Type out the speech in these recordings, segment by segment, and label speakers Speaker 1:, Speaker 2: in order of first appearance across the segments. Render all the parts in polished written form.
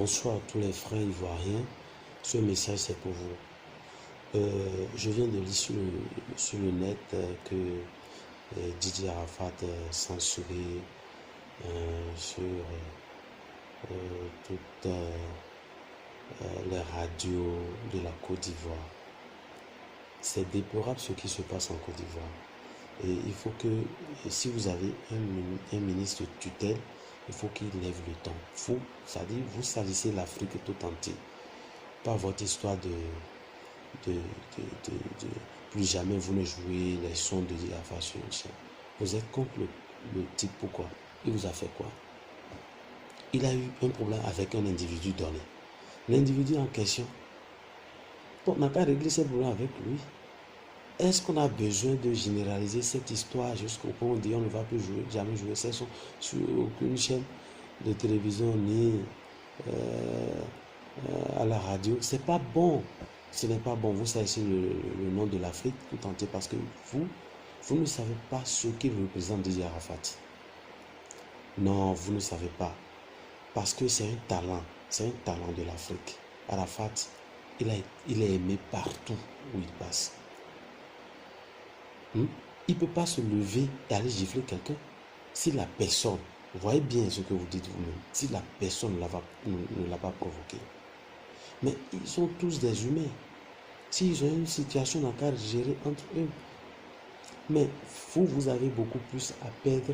Speaker 1: Bonsoir à tous les frères ivoiriens. Ce message c'est pour vous. Je viens de lire sur le net que Didier Arafat est censuré sur toutes les radios de la Côte d'Ivoire. C'est déplorable ce qui se passe en Côte d'Ivoire. Et il faut que, si vous avez un ministre de tutelle, il faut qu'il lève le temps. C'est-à-dire, vous salissez l'Afrique tout entière. Pas votre histoire de plus jamais vous ne jouez les sons de Diafra sur une chaîne. Vous êtes contre le type, pourquoi? Il vous a fait quoi? Il a eu un problème avec un individu donné. L'individu en question, on n'a qu'à régler ses problèmes avec lui. Est-ce qu'on a besoin de généraliser cette histoire jusqu'au point où on dit on ne va plus jouer, jamais jouer ces sons sur aucune chaîne de télévision ni à la radio? C'est pas bon. Ce n'est pas bon. Vous savez le nom de l'Afrique tout entier parce que vous ne savez pas ce qu'il représente Didier Arafat. Non, vous ne savez pas. Parce que c'est un talent. C'est un talent de l'Afrique. Arafat, il est aimé partout où il passe. Il ne peut pas se lever et aller gifler quelqu'un si la personne, voyez bien ce que vous dites vous-même, si la personne ne l'a pas provoqué. Mais ils sont tous des humains. S'ils ont une situation à gérer entre eux. Mais vous avez beaucoup plus à perdre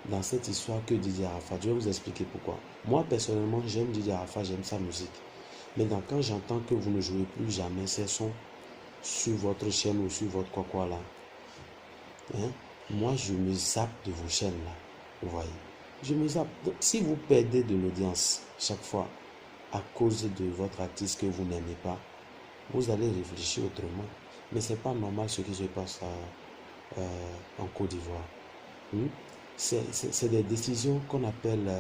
Speaker 1: dans cette histoire que Didier Arafat. Je vais vous expliquer pourquoi. Moi, personnellement, j'aime Didier Arafat, j'aime sa musique. Maintenant, quand j'entends que vous ne jouez plus jamais ces sons sur votre chaîne ou sur votre quoi là, moi, je me zappe de vos chaînes là. Vous voyez. Je me zappe. Donc, si vous perdez de l'audience chaque fois à cause de votre artiste que vous n'aimez pas, vous allez réfléchir autrement. Mais ce n'est pas normal ce qui se passe en Côte d'Ivoire. C'est des décisions qu'on appelle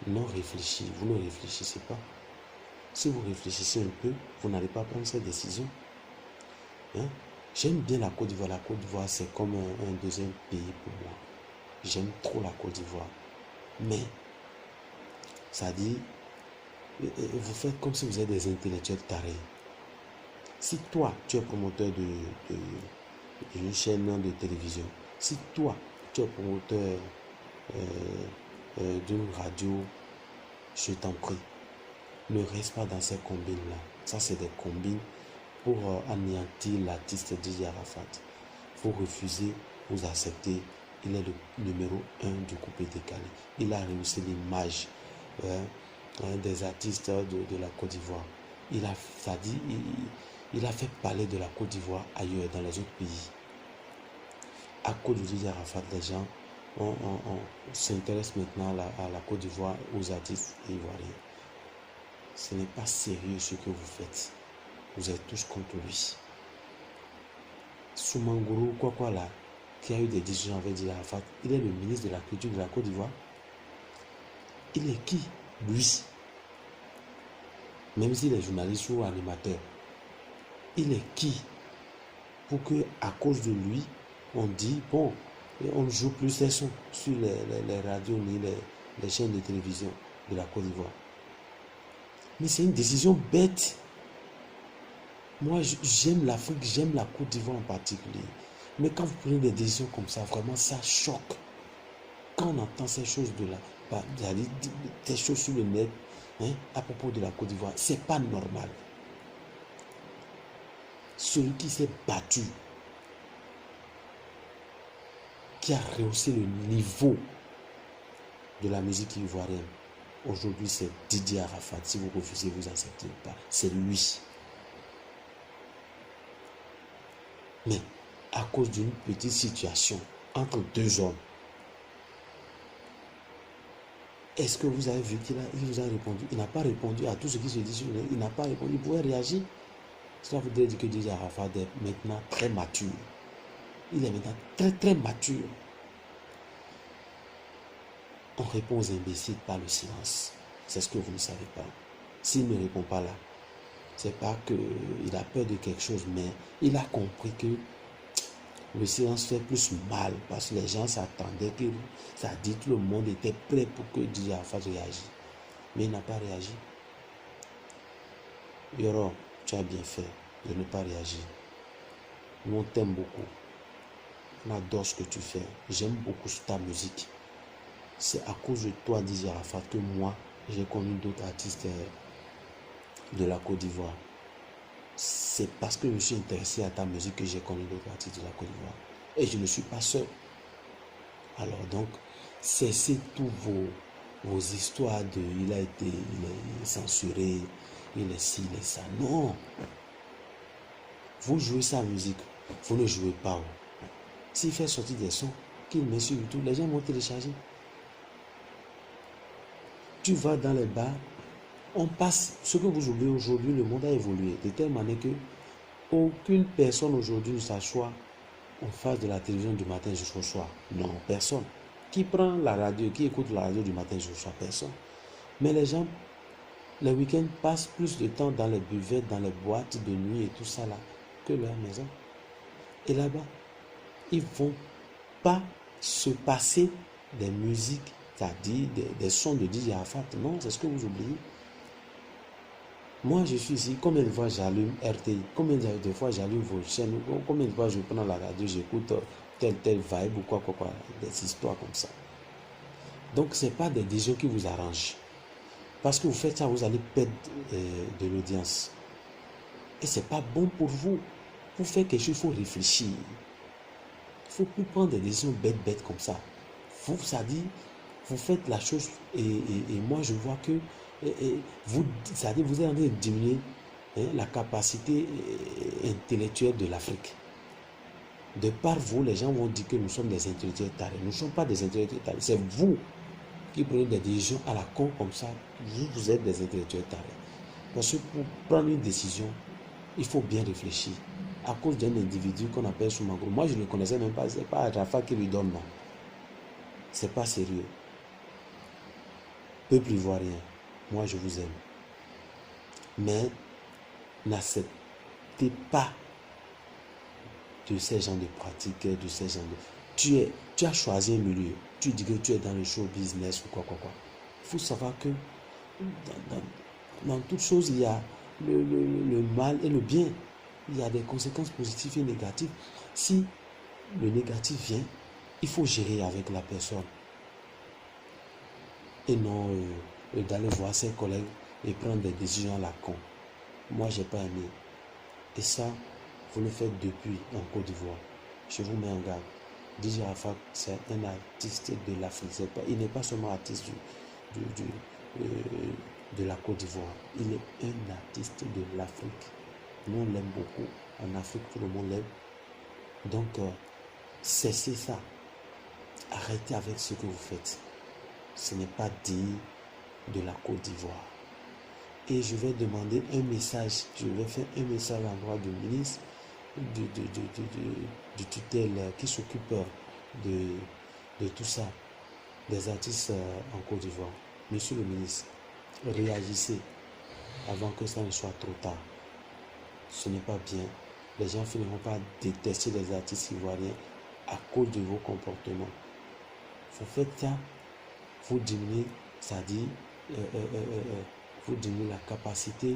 Speaker 1: non réfléchies. Vous ne réfléchissez pas. Si vous réfléchissez un peu, vous n'allez pas prendre ces décisions. J'aime bien la Côte d'Ivoire. La Côte d'Ivoire, c'est comme un deuxième pays pour moi. J'aime trop la Côte d'Ivoire. Mais, ça dit, vous faites comme si vous êtes des intellectuels tarés. Si toi, tu es promoteur d'une chaîne de télévision, si toi, tu es promoteur d'une radio, je t'en prie, ne reste pas dans ces combines-là. Ça, c'est des combines pour anéantir l'artiste Didier Arafat. Vous refusez, vous acceptez. Il est le numéro 1 du coupé décalé. Il a réussi l'image des artistes de la Côte d'Ivoire. Il a fait parler de la Côte d'Ivoire ailleurs, dans les autres pays. À cause de Didier Arafat, les gens s'intéressent maintenant à la Côte d'Ivoire, aux artistes ivoiriens. Ce n'est pas sérieux ce que vous faites. Vous êtes tous contre lui. Soumangoro, quoi là, qui a eu des discussions avec Didier Arafat, il est le ministre de la Culture de la Côte d'Ivoire. Il est qui, lui? Même s'il est journaliste ou animateur, il est qui pour que, à cause de lui, on dit, bon, on ne joue plus ces sons sur les radios ni les chaînes de télévision de la Côte d'Ivoire. Mais c'est une décision bête. Moi, j'aime l'Afrique, j'aime la Côte d'Ivoire en particulier. Mais quand vous prenez des décisions comme ça, vraiment, ça choque. Quand on entend ces choses des choses sur le net, à propos de la Côte d'Ivoire, c'est pas normal. Celui qui s'est battu, qui a rehaussé le niveau de la musique ivoirienne, aujourd'hui c'est Didier Arafat. Si vous refusez, vous acceptez pas. C'est lui. Mais à cause d'une petite situation entre deux hommes, est-ce que vous avez vu qu'il vous a répondu? Il n'a pas répondu à tout ce qui se dit sur le net. Il n'a pas répondu. Il pouvait réagir. Cela voudrait dire que Didier Arafat est maintenant très mature. Il est maintenant très très mature. On répond aux imbéciles par le silence. C'est ce que vous ne savez pas. S'il ne répond pas là, c'est pas qu'il a peur de quelque chose, mais il a compris que le silence fait plus mal parce que les gens s'attendaient que ça dit tout le monde était prêt pour que Didier Arafat réagisse. mais il n'a pas réagi. Yoro, tu as bien fait de ne pas réagir. Nous, on t'aime beaucoup. On adore ce que tu fais. J'aime beaucoup ta musique. C'est à cause de toi, DJ Arafat, que moi, j'ai connu d'autres artistes de la Côte d'Ivoire. C'est parce que je me suis intéressé à ta musique que j'ai connu d'autres artistes de la Côte d'Ivoire. Et je ne suis pas seul. Alors donc, cessez tous vos histoires de il est censuré, il est ci, il est ça. Non. Vous jouez sa musique, vous ne jouez pas. S'il fait sortir des sons, qu'il met sur YouTube, les gens vont télécharger. Tu vas dans les bars, on passe, ce que vous oubliez aujourd'hui, le monde a évolué de telle manière que aucune personne aujourd'hui ne s'assoit en face de la télévision du matin jusqu'au soir. Non, personne. Qui prend la radio, qui écoute la radio du matin jusqu'au soir? Personne. Mais les gens, les week-ends, passent plus de temps dans les buvettes, dans les boîtes de nuit et tout ça là, que leur maison. Et là-bas, ils ne vont pas se passer des musiques, c'est-à-dire des sons de DJ Arafat. Non, c'est ce que vous oubliez. Moi, je suis ici, combien de fois j'allume RTI, combien de fois j'allume vos chaînes, combien de fois je prends la radio, j'écoute tel vibe ou quoi, des histoires comme ça. Donc, ce n'est pas des décisions qui vous arrangent. Parce que vous faites ça, vous allez perdre de l'audience. Et ce n'est pas bon pour vous. Pour faire quelque chose, il faut réfléchir. Il ne faut plus prendre des décisions bêtes comme ça. Vous, ça dit, vous faites la chose et moi, je vois que vous, ça dit, vous êtes en train de diminuer la capacité intellectuelle de l'Afrique. De par vous, les gens vont dire que nous sommes des intellectuels tarés. Nous ne sommes pas des intellectuels tarés. C'est vous qui prenez des décisions à la con comme ça. Vous êtes des intellectuels tarés. Parce que pour prendre une décision, il faut bien réfléchir. À cause d'un individu qu'on appelle Soumangou. Moi, je ne le connaissais même pas. Ce n'est pas Rafa qui lui donne, non. Ce n'est pas sérieux. Peuple ivoirien, moi, je vous aime. Mais n'acceptez pas de ces gens de pratiques, de ces gens de... Tu as choisi un milieu. Tu dis que tu es dans le show business ou quoi. Il faut savoir que dans toute chose, il y a le mal et le bien. Il y a des conséquences positives et négatives. Si le négatif vient, il faut gérer avec la personne. Et non d'aller voir ses collègues et prendre des décisions à la con. Moi, je n'ai pas aimé. Et ça, vous le faites depuis en Côte d'Ivoire. Je vous mets en garde. DJ Arafat, c'est un artiste de l'Afrique. Il n'est pas seulement artiste de la Côte d'Ivoire. Il est un artiste de l'Afrique. Nous, on l'aime beaucoup. En Afrique, tout le monde l'aime. Donc, cessez ça. Arrêtez avec ce que vous faites. Ce n'est pas digne de la Côte d'Ivoire. Et je vais demander un message. Je vais faire un message à l'endroit du ministre du tutelle qui s'occupe de tout ça, des artistes en Côte d'Ivoire. Monsieur le ministre, réagissez avant que ça ne soit trop tard. Ce n'est pas bien. Les gens finiront par détester les artistes ivoiriens à cause de vos comportements. Vous faites ça, vous diminuez, c'est-à-dire vous diminuez la capacité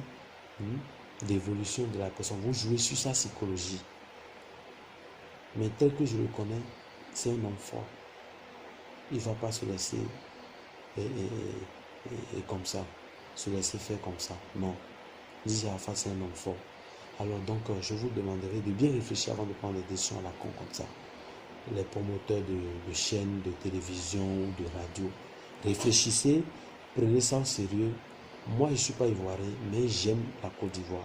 Speaker 1: d'évolution de la personne. Vous jouez sur sa psychologie. Mais tel que je le connais, c'est un homme fort. Il ne va pas se laisser comme ça, se laisser faire comme ça. Non. DJ Arafat, c'est un homme fort. Alors donc, je vous demanderai de bien réfléchir avant de prendre des décisions à la con comme ça. Les promoteurs de chaînes, de télévision ou de radio, réfléchissez, prenez ça au sérieux. Moi, je ne suis pas ivoirien, mais j'aime la Côte d'Ivoire.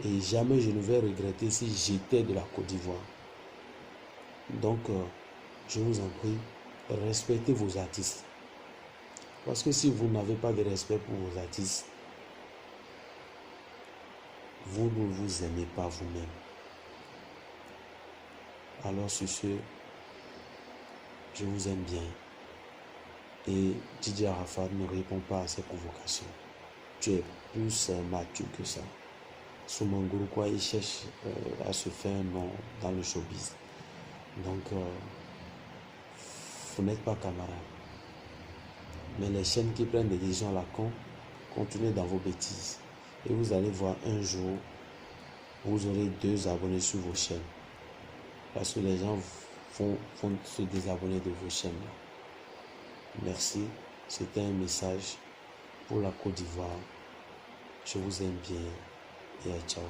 Speaker 1: Et jamais je ne vais regretter si j'étais de la Côte d'Ivoire. Donc, je vous en prie, respectez vos artistes. Parce que si vous n'avez pas de respect pour vos artistes, vous ne vous aimez pas vous-même. Alors sur ce, je vous aime bien. Et DJ Arafat ne répond pas à ces provocations. Tu es plus mature que ça. Soumangou, quoi, il cherche à se faire un nom dans le showbiz. Donc, vous n'êtes pas camarades. Mais les chaînes qui prennent des décisions à la con, continuez dans vos bêtises. Et vous allez voir un jour, vous aurez 2 abonnés sur vos chaînes. Parce que les gens vont se désabonner de vos chaînes. Merci. C'était un message pour la Côte d'Ivoire. Je vous aime bien et ciao.